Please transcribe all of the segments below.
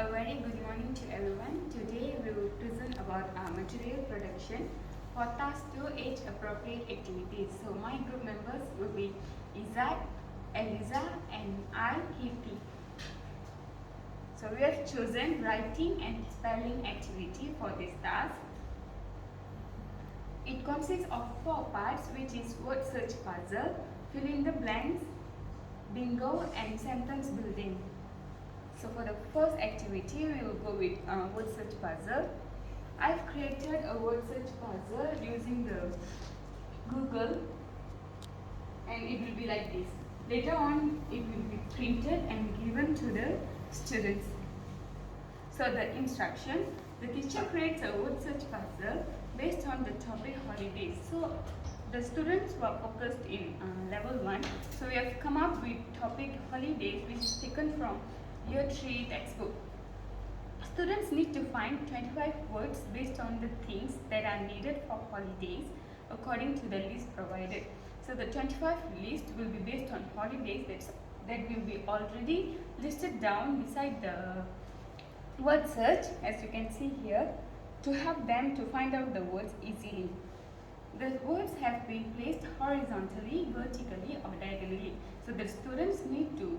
A very good morning to everyone. Today we will present about material production for task 2 age appropriate activities. So my group members will be Izzat, Eliza and I, Khirti. So we have chosen writing and spelling activity for this task. It consists of 4 parts, which is word search puzzle, fill in the blanks, bingo and sentence building. So for the first activity, we will go with word search puzzle. I've created a word search puzzle using the Google, and it will be like this. Later on, it will be printed and given to the students. So the instruction, the teacher creates a word search puzzle based on the topic holidays. So the students were focused in level 1. So we have come up with topic holidays, which is taken from Year 3 textbook. Students need to find 25 words based on the things that are needed for holidays according to the list provided. So the 25 list will be based on holidays that will be already listed down beside the word search, as you can see here, to help them to find out the words easily. The words have been placed horizontally, vertically or diagonally. So the students need to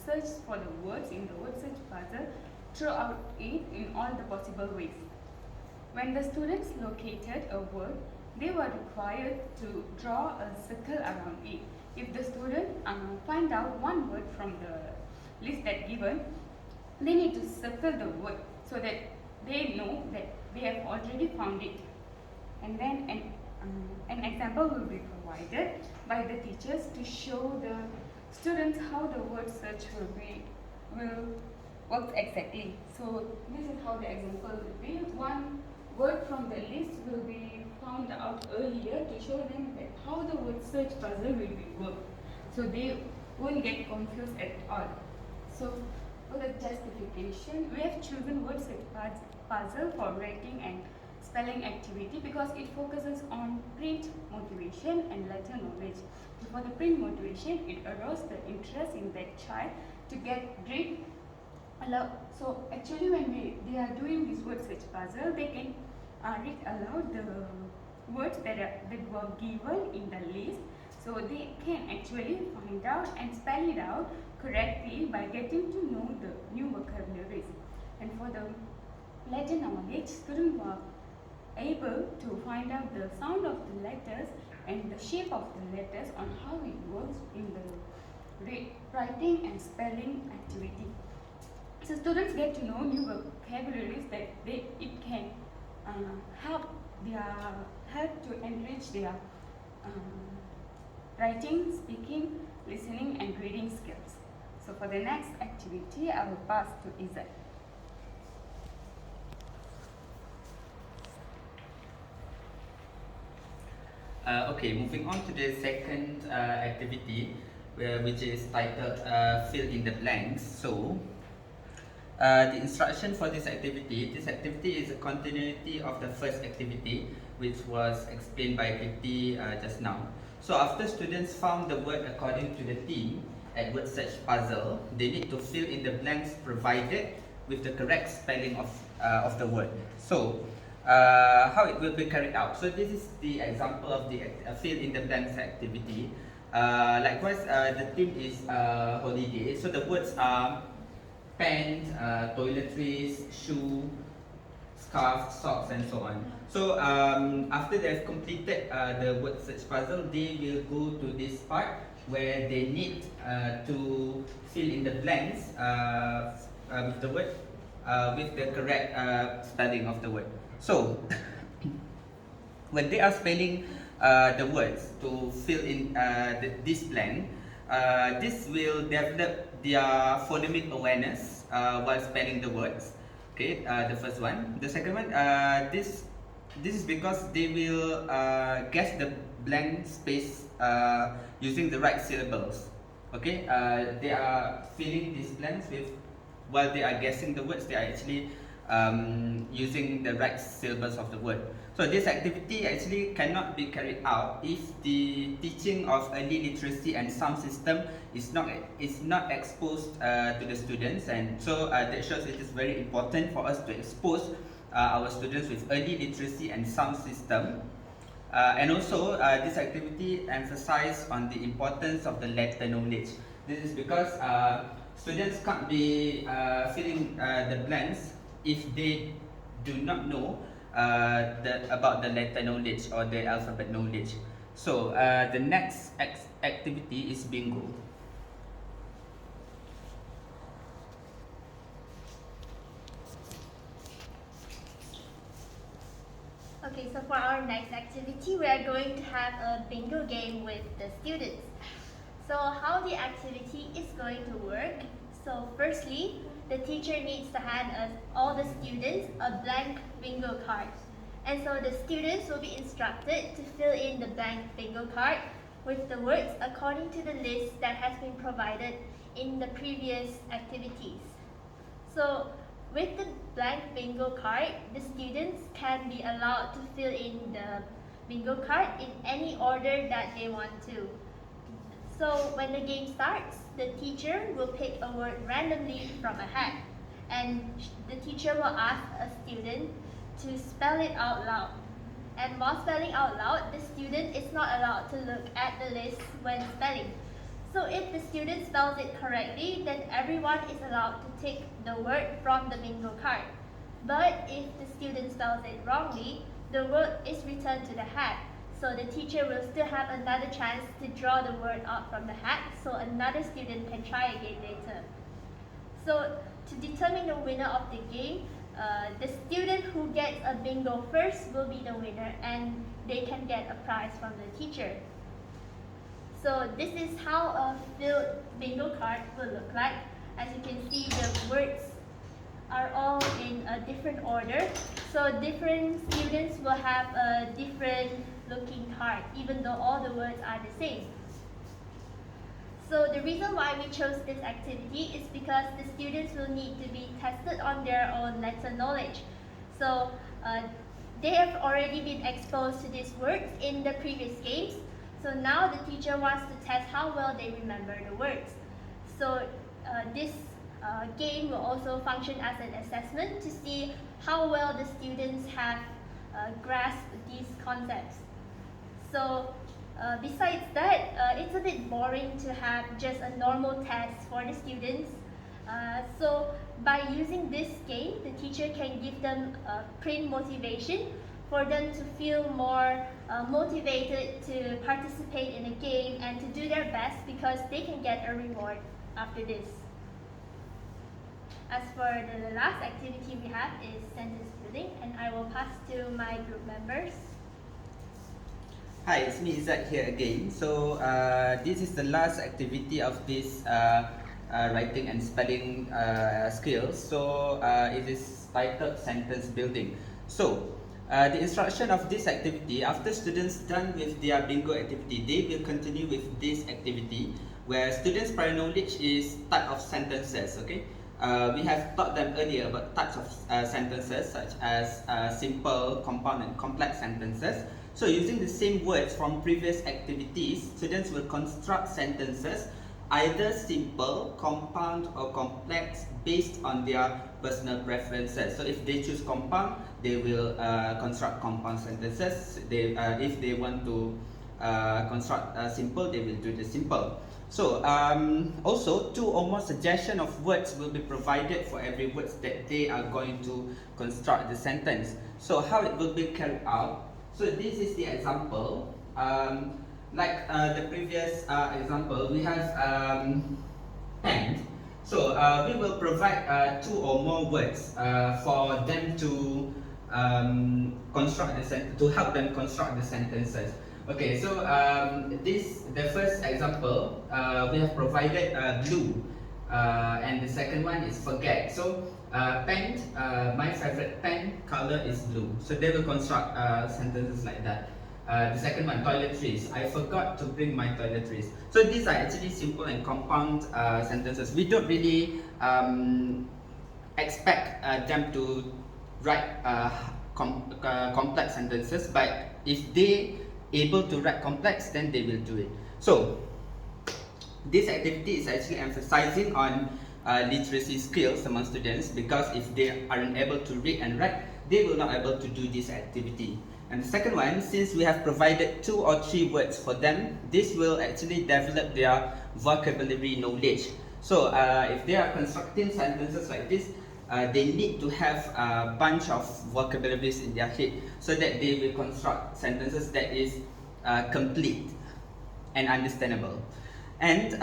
search for the words in the word search puzzle throughout it in all the possible ways. When the students located a word, they were required to draw a circle around it. If the student find out one word from the list that given, they need to circle the word so that they know that they have already found it. And then an example will be provided by the teachers to show the students how the word search will work exactly. So this is how the example will be. One word from the list will be found out earlier to show them that how the word search puzzle will be worked. So they won't get confused at all. So for the justification, we have chosen word search puzzle for writing and spelling activity because it focuses on print motivation and letter knowledge. So for the print motivation, it arouses the interest in that child to get read aloud. So actually when they are doing this word search puzzle, they can read aloud the words that were given in the list. So they can actually find out and spell it out correctly by getting to know the new vocabularies. And for the letter knowledge, students were able to find out the sound of the letters and the shape of the letters on how it works in the writing and spelling activity. So students get to know new vocabularies that it can help to enrich their writing, speaking, listening and reading skills. So for the next activity, I will pass to Izzat. Okay, moving on to the second activity, which is titled Fill in the Blanks. So, the instruction for this activity is a continuity of the first activity, which was explained by Khirti just now. So, after students found the word according to the theme at word search puzzle, they need to fill in the blanks provided with the correct spelling of the word. So, how it will be carried out. So this is the example of the fill in the blanks activity. Likewise, the theme is holiday. So the words are pants, toiletries, shoe, scarf, socks, and so on. So after they've completed the word search puzzle, they will go to this part where they need to fill in the blanks with the word with the correct spelling of the word. So, when they are spelling the words to fill in this blank, this will develop their phonemic awareness while spelling the words. Okay, the first one. The second one, this is because they will guess the blank space using the right syllables. Okay, they are filling these blanks with, while they are guessing the words, they are actually using the right syllables of the word. So this activity actually cannot be carried out if the teaching of early literacy and sound system is not exposed to the students, and so that shows it is very important for us to expose our students with early literacy and sound system. And also, this activity emphasizes on the importance of the letter knowledge. This is because students can't be filling the blanks if they do not know about the letter knowledge or the alphabet knowledge. So the next activity is bingo. Okay, so for our next activity, we are going to have a bingo game with the students. So how the activity is going to work? So firstly, the teacher needs to hand us, all the students, a blank bingo card. And so the students will be instructed to fill in the blank bingo card with the words according to the list that has been provided in the previous activities. So with the blank bingo card, the students can be allowed to fill in the bingo card in any order that they want to. So when the game starts, the teacher will pick a word randomly from a hat, and the teacher will ask a student to spell it out loud. And while spelling out loud, the student is not allowed to look at the list when spelling. So if the student spells it correctly, then everyone is allowed to take the word from the bingo card. But if the student spells it wrongly, the word is returned to the hat. So the teacher will still have another chance to draw the word out from the hat, so another student can try again later. So to determine the winner of the game, the student who gets a bingo first will be the winner, and they can get a prize from the teacher. So this is how a filled bingo card will look like. As you can see, the words are all in a different order. So different students will have a different looking card, even though all the words are the same. So the reason why we chose this activity is because the students will need to be tested on their own letter knowledge. So they have already been exposed to these words in the previous games. So now the teacher wants to test how well they remember the words. So this game will also function as an assessment to see how well the students have grasped these concepts. So besides that, it's a bit boring to have just a normal test for the students. So by using this game, the teacher can give them print motivation for them to feel more motivated to participate in a game and to do their best, because they can get a reward after this. As for the last activity we have is sentence building, and I will pass to my group members. Hi, it's me Izzat here again. So this is the last activity of this writing and spelling skills. So it is titled sentence building. So the instruction of this activity, after students done with their bingo activity, they will continue with this activity where students' prior knowledge is type of sentences. Okay, we have taught them earlier about types of sentences such as simple, compound, and complex sentences. So using the same words from previous activities, students will construct sentences either simple, compound, or complex based on their personal preferences. So if they choose compound, they will construct compound sentences. If they want to construct simple, they will do the simple. So also 2 or more suggestion of words will be provided for every words that they are going to construct the sentence. So how it will be carried out. So this is the example. Like the previous example, we have and. So we will provide 2 or more words for them to construct to help them construct the sentences. Okay, so the first example, we have provided blue, and the second one is forget. So pen, my favorite pen color is blue. So they will construct sentences like that. The second one, toiletries. I forgot to bring my toiletries. So these are actually simple and compound sentences. We don't really expect them to write complex sentences, but if they able to write complex, then they will do it. So this activity is actually emphasizing on literacy skills among students, because if they aren't able to read and write, they will not able to do this activity. And the second one, since we have provided 2 or 3 words for them, this will actually develop their vocabulary knowledge. So if they are constructing sentences like this, they need to have a bunch of vocabularies in their head, so that they will construct sentences that is complete and understandable. And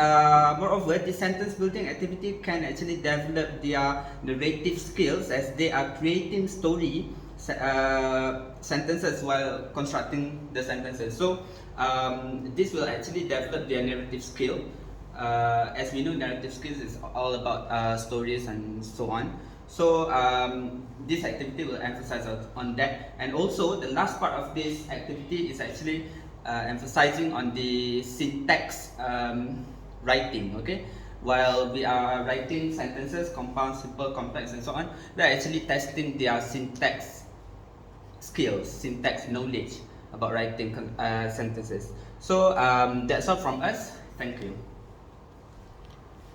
moreover, the sentence building activity can actually develop their narrative skills, as they are creating story sentences while constructing the sentences. So this will actually develop their narrative skill. As we know, narrative skills is all about stories and so on. So this activity will emphasize on that. And also the last part of this activity is actually emphasizing on the syntax writing. Okay, while we are writing sentences, compound, simple, complex, and so on, we are actually testing their syntax skills, syntax knowledge about writing sentences. So that's all from us. Thank you.